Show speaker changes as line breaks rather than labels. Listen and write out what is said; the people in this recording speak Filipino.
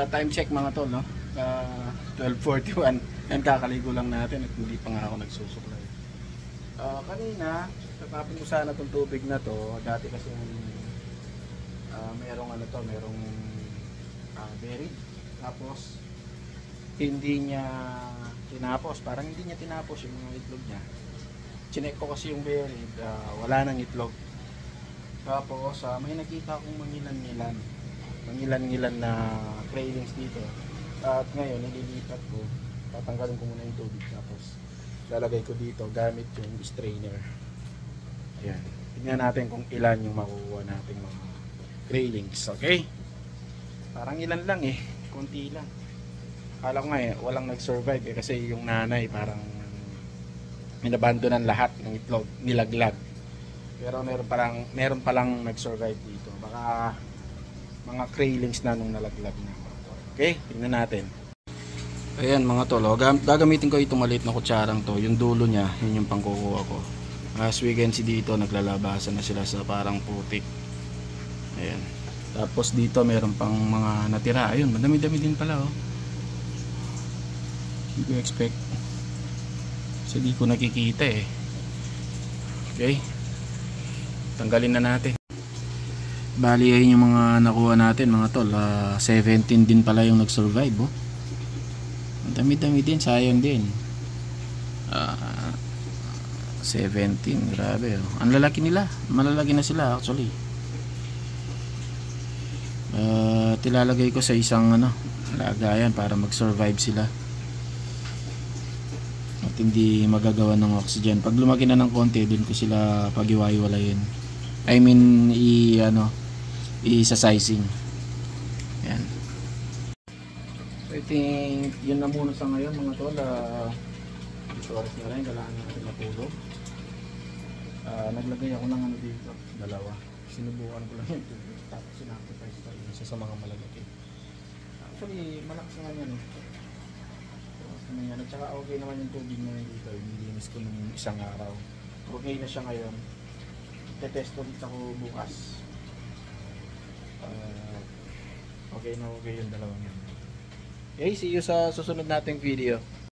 Time check mga tol, no? 12:41. And kakaligo lang natin at hindi pa nga ako nagsusuklay. Kanina, tatapin ko sana itong tubig na to. Dati kasi merong ano to, merong buried. Tapos, hindi niya tinapos. Parang hindi niya tinapos yung mga itlog niya. Chinek ko kasi yung buried, wala nang itlog. Tapos, may nakita akong mangilan-ngilan na cravings dito. At ngayon, nililipat ko. Tatanggalin ko muna yung tubig. Tapos, lalagay ko dito gamit yung strainer. Ayan. Tingnan natin kung ilan yung makukuha natin mga cravings. Okay? Parang ilan lang eh. Kunti lang. Akala ko nga walang nag-survive kasi yung nanay parang minabandonan lahat ng itlog. Nilaglag. Pero meron palang nag-survive dito. Baka mga cravings na nung nalaglag na. Okay, tingnan natin. Ayan mga tol, gagamitin ko itong maliit na kutsarang to. Yung dulo niya, yun yung pangkukuha ko. As we can see dito, naglalabasan na sila sa parang putik. Ayan. Tapos dito meron pang mga natira. Ayun, madami-dami din pala oh. Hindi ko expect. Kasi di ko nakikita eh. Okay. Tanggalin na natin. Bali ayun yung mga nakuha natin mga tol. 17 din pala yung nag-survive oh. Dami-dami din, sayang din. 17, grabe oh. Ang lalaki nila, malalaki na sila actually. Tilalagay ko sa isang lagayan para mag-survive sila. At hindi magagawa ng oxygen. Pag lumaki na ng konti, dun ko sila pag-iwaiwalayin. I mean, isa-sizing. Ayan. So, I think yun na muna sa ngayon mga tol. Oras na rin, kailangan natin matulog. Naglagay ako ng dito, dalawa. Sinubukan ko lang yung tubig. Tapos sinacrifice ko yung isa sa mga malalaki. Actually, malakas nga yan. At saka okay naman yung tubig na yun dito. Nilinis ko nung isang araw. Okay na siya ngayon. Tetest ulit ako bukas. Okay na okay yung dalawang yan. Okay, see you sa susunod nating video.